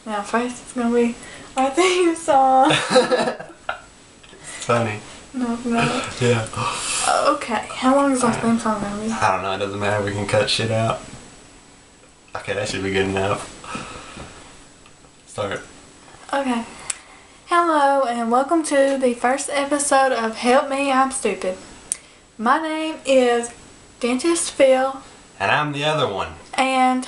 Now first it's gonna be our theme song. Funny. No. Yeah. Okay, how long is our theme song gonna be? I don't know, it doesn't matter, we can cut shit out. Okay, that should be good enough. Start. Okay. Hello and welcome to the first episode of Help Me, I'm Stupid. My name is Dentist Phil. And I'm the other one. And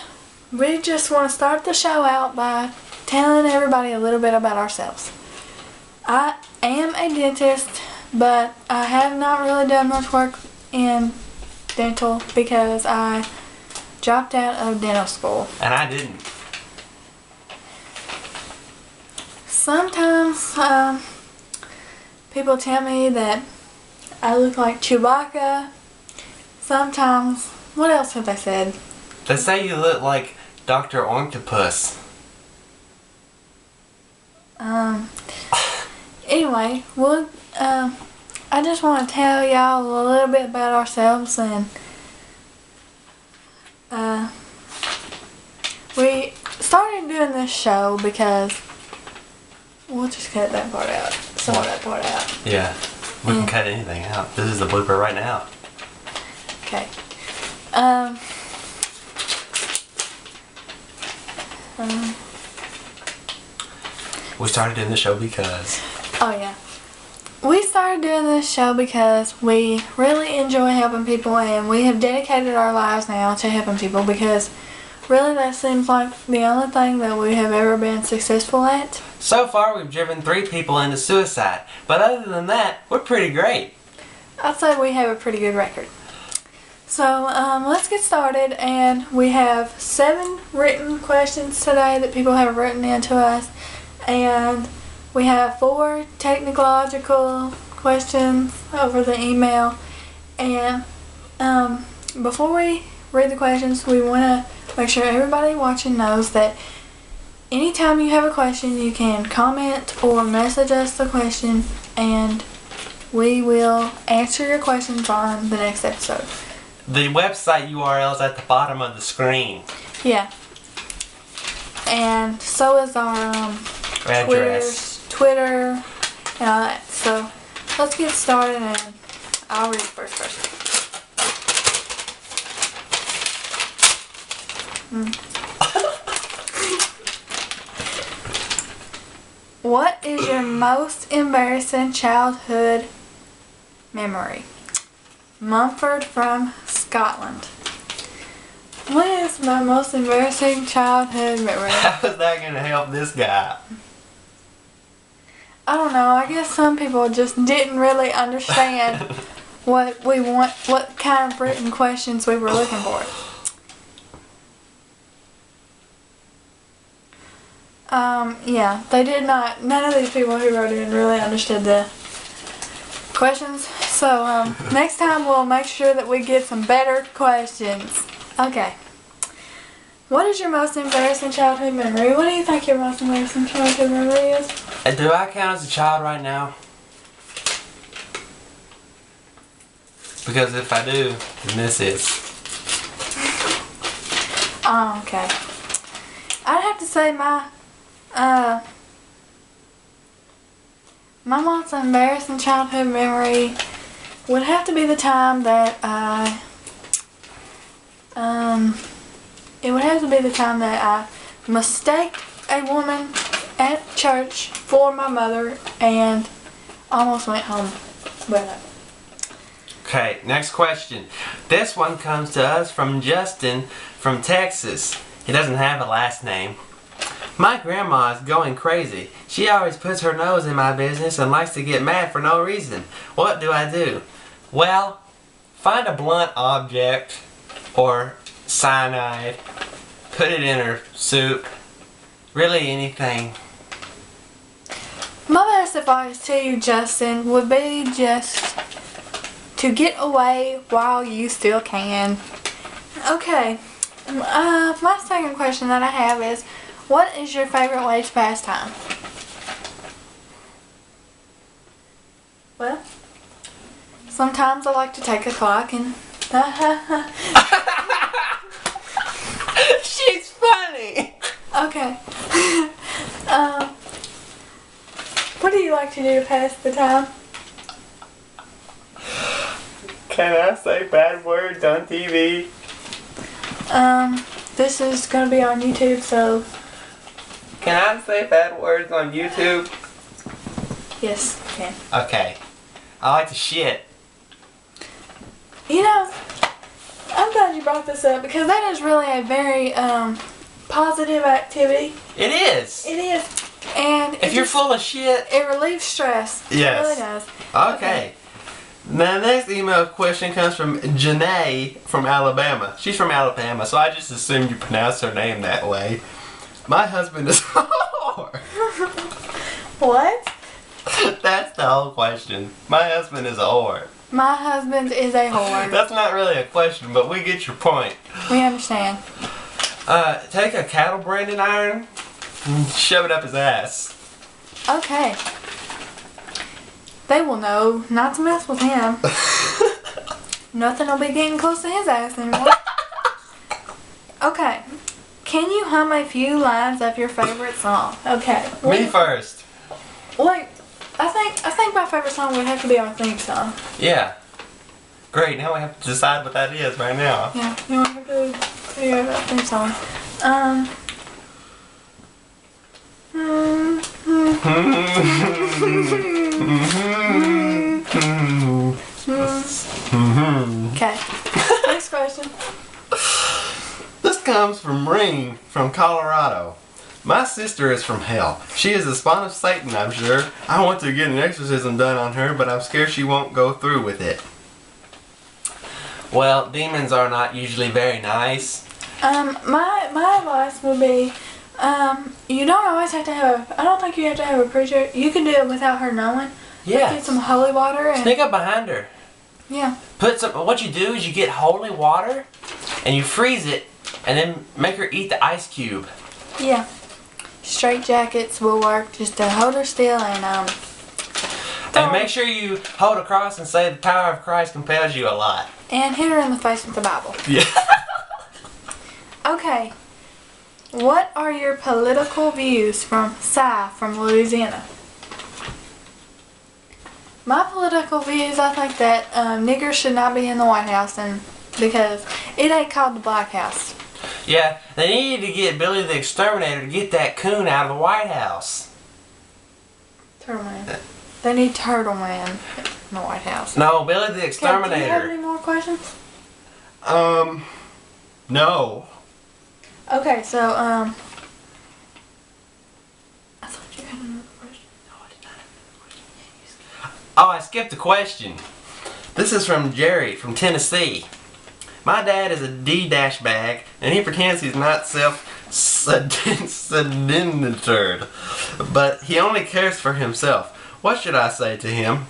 we just want to start the show out by telling everybody a little bit about ourselves. I am a dentist, but I have not really done much work in dental because I dropped out of dental school. And I didn't. Sometimes people tell me that I look like Chewbacca. Sometimes, what else have they said? They say you look like Dr. Octopus. Anyway, I just want to tell y'all a little bit about ourselves, and we started doing this show because we'll just cut that part out. Some of that part out. Yeah, we can cut anything out. This is the blooper right now. Okay. We started doing the show because... Oh yeah. We started doing this show because we really enjoy helping people, and we have dedicated our lives now to helping people because really that seems like the only thing that we have ever been successful at. So far we've driven 3 people into suicide, but other than that, we're pretty great. I'd say we have a pretty good record. So let's get started, and we have 7 written questions today that people have written in to us, and we have 4 technological questions over the email. And before we read the questions, we want to make sure everybody watching knows that anytime you have a question, you can comment or message us the question, and we will answer your questions on the next episode. The website URL is at the bottom of the screen. Yeah. And so is our Address. Twitter, and all that. So let's get started, and I'll read the first question. What is your most embarrassing childhood memory? Mumford from Scotland. What is my most embarrassing childhood memory? How is that going to help this guy? I don't know. I guess some people just didn't really understand what kind of written questions we were looking for. Yeah, they did not. None of these people who wrote in really understood the questions. So next time we'll make sure that we get some better questions. Okay. What is your most embarrassing childhood memory? What do you think your most embarrassing childhood memory is? Do I count as a child right now? Because if I do, then this is. Oh, okay. I'd have to say my most embarrassing childhood memory would have to be the time that it would have to be the time that I mistaked a woman at church for my mother and almost went home with her. Okay, next question. This one comes to us from Justin from Texas. He doesn't have a last name. My grandma is going crazy. She always puts her nose in my business and likes to get mad for no reason. What do I do? Well, find a blunt object or cyanide, put it in her soup, really anything. My best advice to you, Justin, would be just to get away while you still can. Okay, my second question that I have is, what is your favorite way to pass time? Well, sometimes I like to take a clock and She's funny! okay. What do you like to do to pass the time? Can I say bad words on TV? This is gonna be on YouTube, so Can I say bad words on YouTube? yes, you can. Okay. I like to shit. You know, I'm glad you brought this up because that is really a very positive activity. It is. It is, and If you're full of shit. it relieves stress. Yes. It really does. Okay. Now, the next email question comes from Janae from Alabama. She's from Alabama, so I just assumed you pronounced her name that way. My husband is a whore. What? That's the whole question. My husband is a whore. My husband is a whore. That's not really a question, but we get your point. We understand. Take a cattle branding iron and shove it up his ass. Okay. They will know not to mess with him. Nothing will be getting close to his ass anymore. Okay. Can you hum a few lines of your favorite song? Okay. Me first. Wait. I think my favorite song would have to be our theme song. Yeah. Great, now we have to decide what that is right now. Yeah, you want to have to figure out that theme song. Okay. Next question. This comes from Ring from Colorado. My sister is from hell. She is the spawn of Satan, I'm sure. I want to get an exorcism done on her, but I'm scared she won't go through with it. Well, demons are not usually very nice. My advice would be, you don't always have to have I don't think you have to have a preacher. You can do it without her knowing. Yeah. Get some holy water and Sneak up behind her. yeah. What you do is you get holy water and you freeze it and then make her eat the ice cube. Yeah. Straight jackets will work just to hold her still and And make sure you hold a cross and say the power of Christ compels you a lot. and hit her in the face with the Bible. Yeah. Okay. What are your political views from Cy from Louisiana? My political views, I think that niggers should not be in the White House and because it ain't called the Black House. Yeah, they need to get Billy the Exterminator to get that coon out of the White House. Turtle Man. They need Turtle Man in the White House. No, Billy the Okay, do you have Exterminator. any more questions? No. Okay, so, I thought you had another question. No, I did not have another question. Oh, I skipped a question. This is from Jerry from Tennessee. My dad is a D-bag, and he pretends he's not self-sedentured, but he only cares for himself. What should I say to him?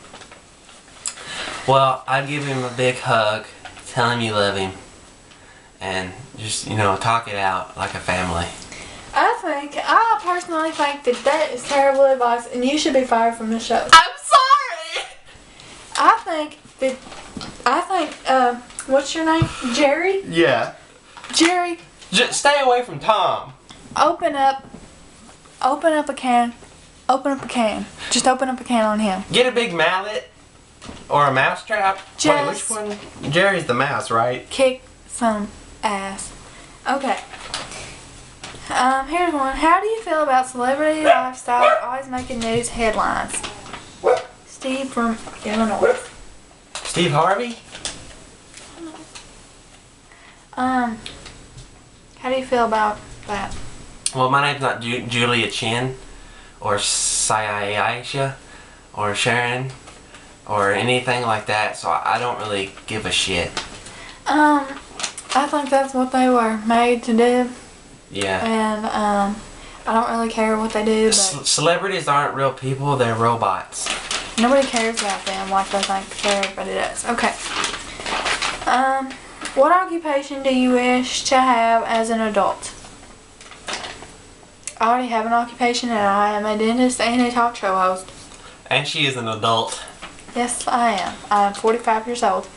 Well, I'd give him a big hug, tell him you love him, and just, talk it out like a family. I personally think that is terrible advice, and you should be fired from the show. I'm sorry! I think, what's your name? Jerry? Yeah. Jerry, Just stay away from Tom. open up a can. Open up a can. Just open up a can on him. Get a big mallet or a mouse trap. Wait, Just- which one? Jerry's the mouse, right? Kick some ass. Okay. Here's one. How do you feel about celebrity lifestyle always making news headlines? Steve from Illinois. Steve Harvey? How do you feel about that? Well, my name's not Julia Chin or Sayasha or Sharon or anything like that, so I don't really give a shit. I think that's what they were made to do, Yeah. and I don't really care what they do, but Celebrities aren't real people, they're robots. nobody cares about them like they think everybody does. Okay. What occupation do you wish to have as an adult? I already have an occupation and I am a dentist and a talk show host. And she is an adult. Yes, I am. I'm 45 years old.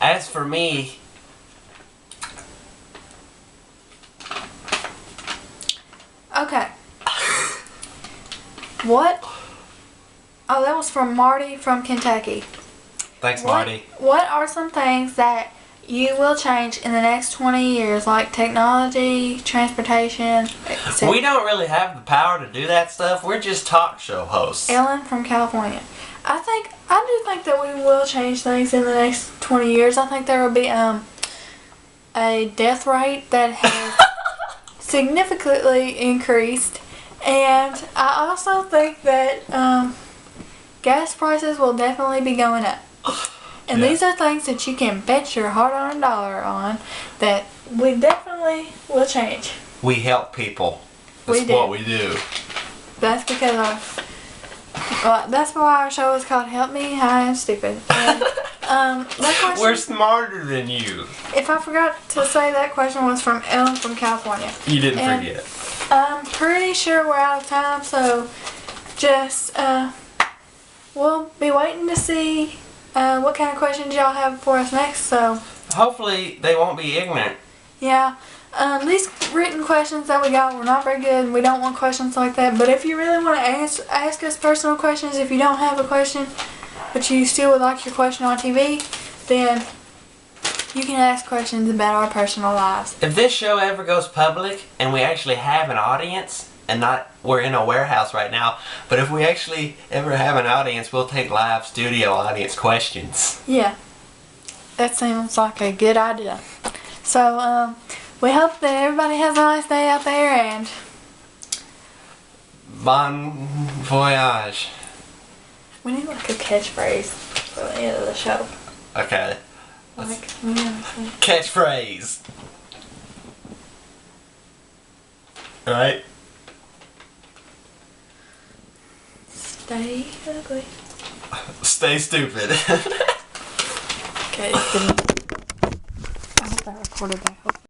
As for me, Okay. What? Oh, that was from Marty from Kentucky. Thanks, Marty. What are some things that you will change in the next 20 years, like technology, transportation, etc.? We don't really have the power to do that stuff. We're just talk show hosts. Ellen from California. I do think that we will change things in the next 20 years. I think there will be a death rate that has significantly increased, and I also think that gas prices will definitely be going up. And these are things that you can bet your hard-earned dollar on that we definitely will change. We help people. That's what we do. That's because that's why our show is called Help Me, I Am Stupid. And, that question, we're smarter than you. If I forgot to say, that question was from Ellen from California. You didn't forget. I'm pretty sure we're out of time, so just we'll be waiting to see what kind of questions y'all have for us next. So hopefully they won't be ignorant. Yeah. These written questions that we got were not very good. We don't want questions like that. But if you really want to ask us personal questions, if you don't have a question, but you still would like your question on TV, then you can ask questions about our personal lives. If this show ever goes public and we actually have an audience, and we're in a warehouse right now, but if we actually ever have an audience, we'll take live studio audience questions. Yeah. That seems like a good idea. So, we hope that everybody has a nice day out there, and bon voyage. We need like a catchphrase for the end of the show. Okay. Like, catchphrase. Alright. Stay ugly. Stay stupid. Okay, I hope I recorded that.